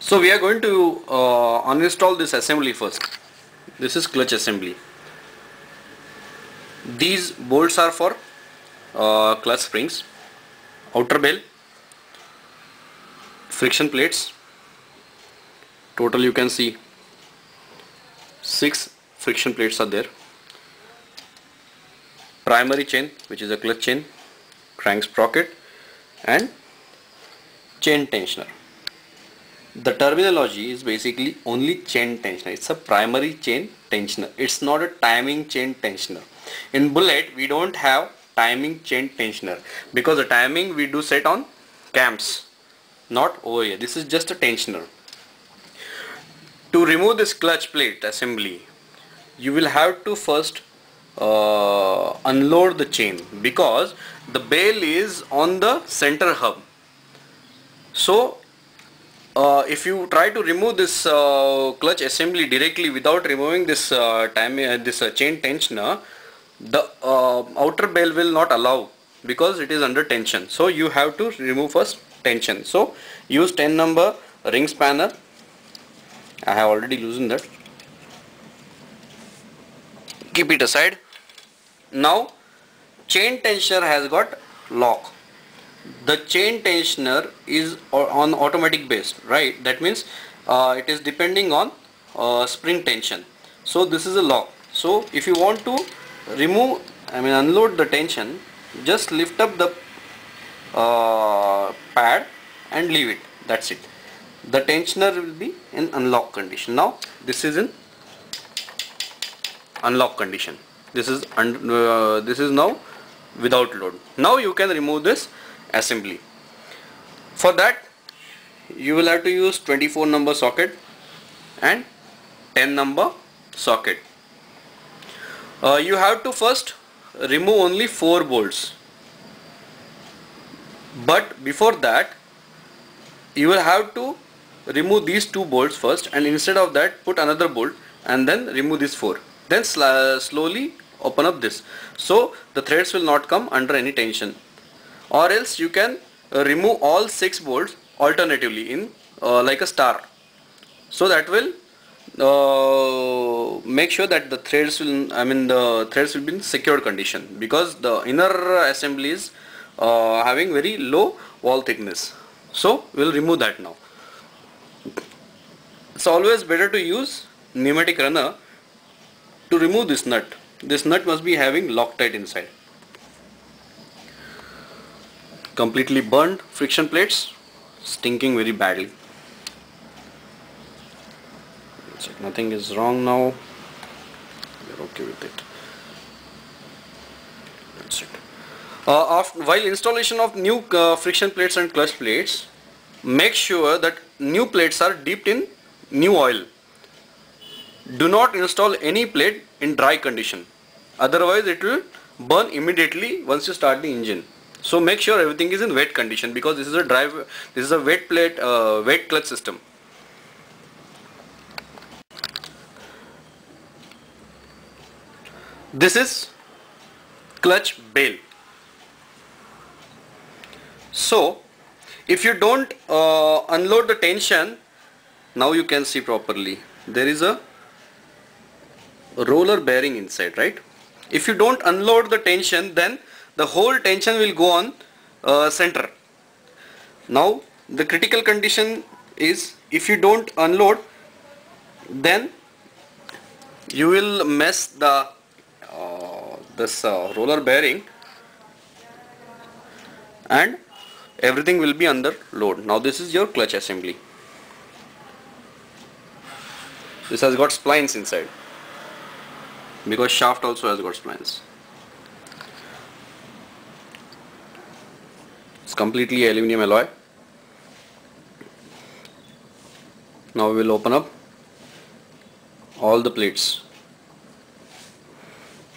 So we are going to uninstall this assembly first. This is clutch assembly. These bolts are for clutch springs, outer bell, friction plates. Total you can see 6 friction plates are there. Primary chain, which is a clutch chain, crank sprocket, and chain tensioner. The terminology is basically only chain tensioner. It's a primary chain tensioner. It's not a timing chain tensioner. In Bullet we don't have timing chain tensioner because the timing we do set on cams, not over here. This is just a tensioner. To remove this clutch plate assembly, you will have to first unload the chain because the bale is on the center hub. So if you try to remove this clutch assembly directly without removing this chain tensioner, the outer bale will not allow because it is under tension. So you have to remove first tension. So use 10 number ring spanner. I have already loosened that. Keep it aside. Now chain tensioner has got lock. The chain tensioner is on automatic base, right? That means it is depending on spring tension. So this is a lock. So if you want to unload the tension, just lift up the pad and leave it. That's it. The tensioner will be in unlock condition. Now this is in unlock condition. This is now without load. Now you can remove this assembly. For that you will have to use 24 number socket and 10 number socket. You have to first remove only 4 bolts, but before that you will have to remove these 2 bolts first, and instead of that put another bolt and then remove these 4. Then slowly open up this, so the threads will not come under any tension. Or else you can remove all 6 bolts alternatively in like a star. So that will make sure that the threads will be in secured condition, because the inner assembly is having very low wall thickness. So we will remove that now. It's always better to use pneumatic runner to remove this nut. This nut must be having Loctite inside. Completely burned friction plates, stinking very badly. Nothing is wrong now. We're okay with it. That's it. While installation of new friction plates and clutch plates, make sure that new plates are dipped in new oil. Do not install any plate in dry condition, otherwise it will burn immediately once you start the engine. So make sure everything is in wet condition, because this is a wet plate, wet clutch system. This is clutch bale. So if you don't unload the tension, now you can see properly, there is a roller bearing inside, right? If you don't unload the tension, then the whole tension will go on center. Now the critical condition is, if you don't unload, then you will mess the this roller bearing and everything will be under load. Now this is your clutch assembly. This has got splines inside, because shaft also has got splines. It's completely aluminum alloy. Now we will open up all the plates.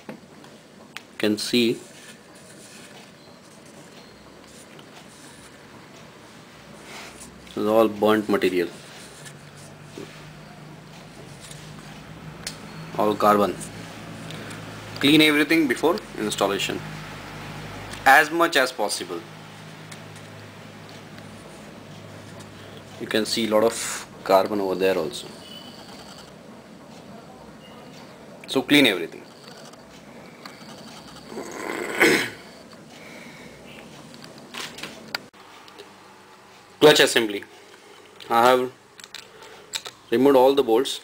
You can see this is all burnt material, all carbon. Clean everything before installation as much as possible. You can see a lot of carbon over there also. So clean everything. Clutch assembly. I have removed all the bolts.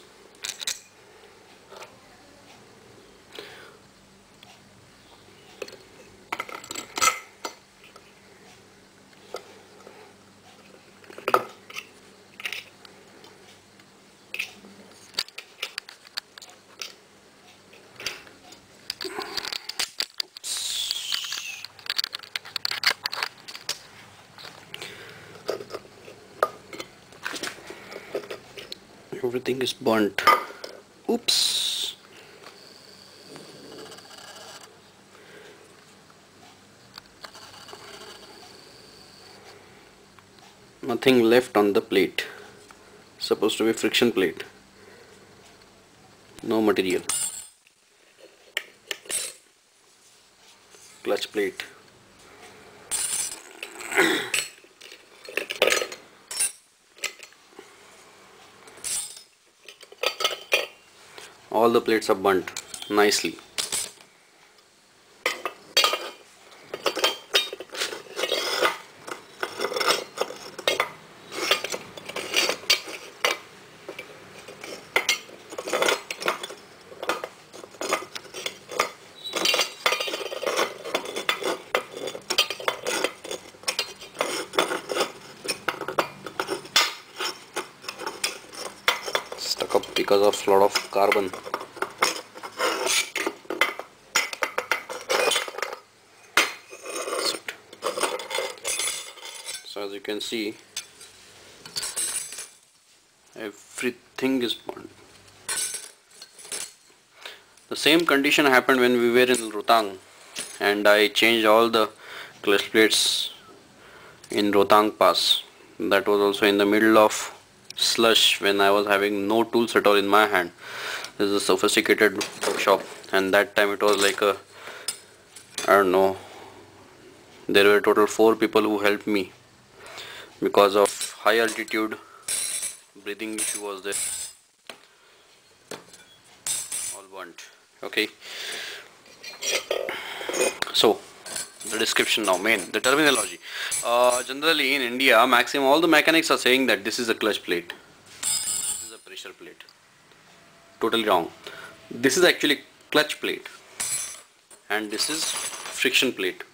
Everything is burnt. Oops. Nothing left on the plate. Supposed to be friction plate. No material. Clutch plate. All the plates are burnt nicely. Stuck up because of lot of carbon. So as you can see, everything is burnt. The same condition happened when we were in Rohtang, and I changed all the clutch plates in Rohtang Pass. That was also in the middle of slush when I was having no tools at all in my hand. This is a sophisticated workshop, and that time it was like a, I don't know, there were total 4 people who helped me because of high altitude breathing issue was there. All burnt. Okay, so the description now, the terminology. Generally in India, maximum all the mechanics are saying that this is a clutch plate, this is a pressure plate. Totally wrong. This is actually clutch plate and this is friction plate.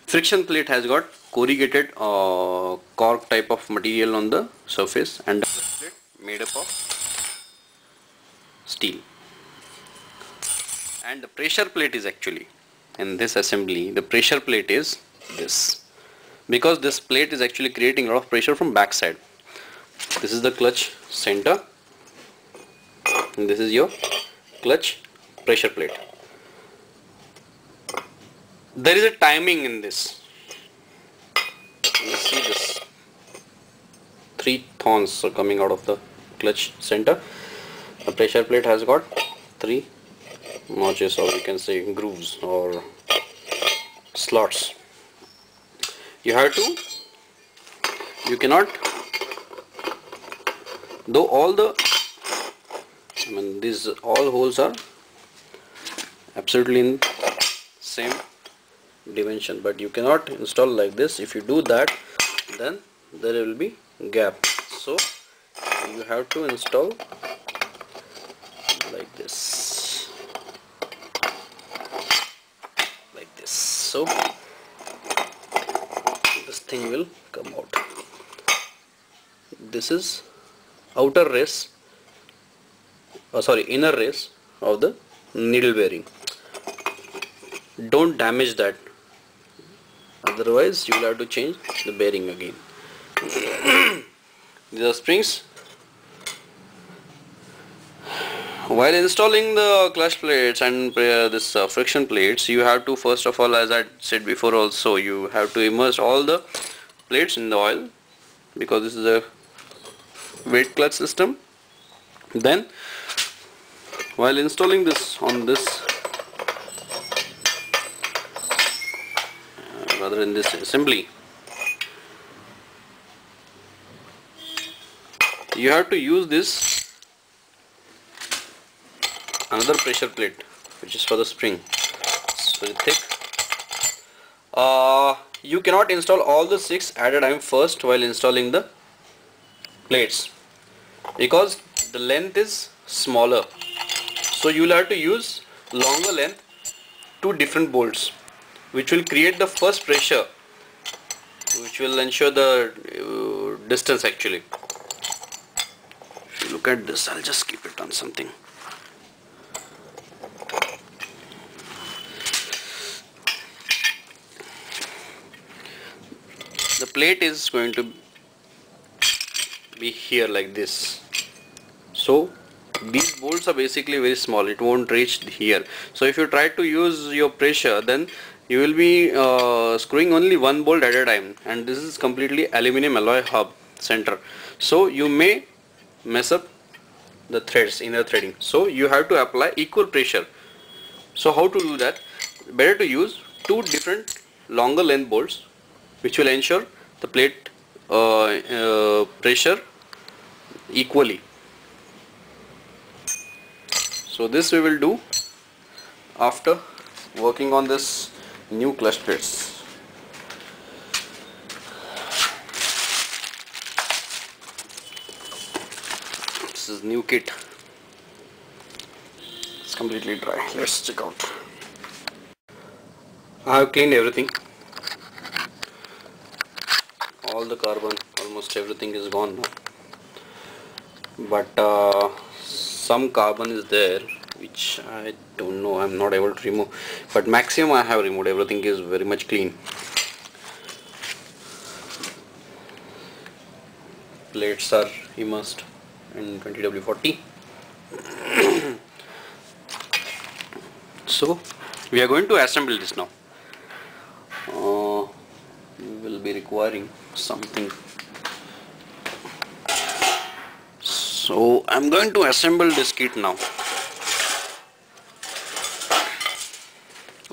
Friction plate has got corrugated cork type of material on the surface, and the clutch plate made up of steel. And the pressure plate is actually, in this assembly, the pressure plate is this, because this plate is actually creating a lot of pressure from back side. This is the clutch center and this is your clutch pressure plate. There is a timing in this. You see this 3 thorns are coming out of the clutch center. The pressure plate has got 3 notches, or you can say grooves or slots. You cannot, though all the, these all holes are absolutely in same dimension, but you cannot install like this. If you do that, then there will be gap, so you have to install like this, so this thing will come out. This is outer race, inner race of the needle bearing. Don't damage that, otherwise you will have to change the bearing again. These are springs. While installing the clutch plates and this friction plates, you have to, first of all, as I said before also, you have to immerse all the plates in the oil, because this is a weight clutch system. Then while installing this on this, rather in this assembly, you have to use this another pressure plate which is for the spring. It's very thick. You cannot install all the 6 at a time first while installing the plates because the length is smaller, so you will have to use longer length, 2 different bolts, which will create the first pressure, which will ensure the distance. Actually, if you look at this, I'll just keep it on something. The plate is going to be here like this, so these bolts are basically very small, it won't reach here. So if you try to use your pressure, then you will be screwing only one bolt at a time, and this is completely aluminum alloy hub center, so you may mess up the threads, inner threading. So you have to apply equal pressure. So how to do that? Better to use 2 different longer length bolts, which will ensure the plate pressure equally. So this we will do after working on this new clutch plates. This is new kit. It's completely dry. Let's check out. I have cleaned everything. All the carbon, almost everything is gone now. But some carbon is there, which I don't know, I'm not able to remove, but maximum I have removed. Everything is very much clean. Plates are immersed in 20W40. So we are going to assemble this now. We will be requiring something. So I'm going to assemble this kit now.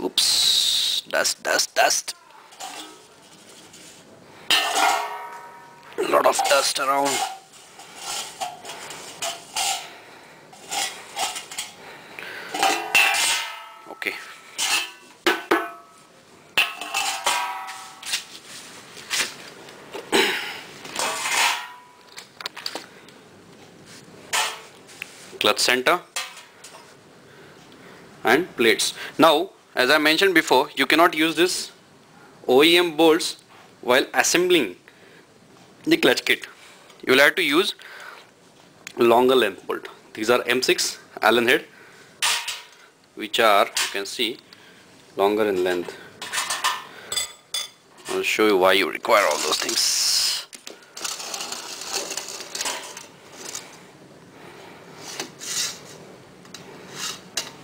Oops, dust. A lot of dust around. Okay. Clutch center and plates. Now, as I mentioned before, you cannot use this OEM bolts while assembling the clutch kit. You will have to use longer length bolt. These are M6 Allen head, which are, you can see, longer in length. I'll show you why you require all those things.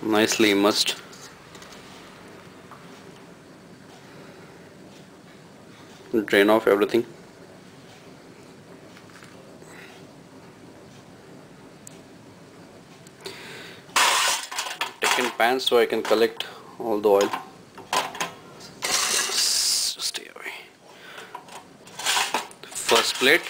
Nicely immersed. Drain off everything. Taken pan so I can collect all the oil. Just stay away. First plate.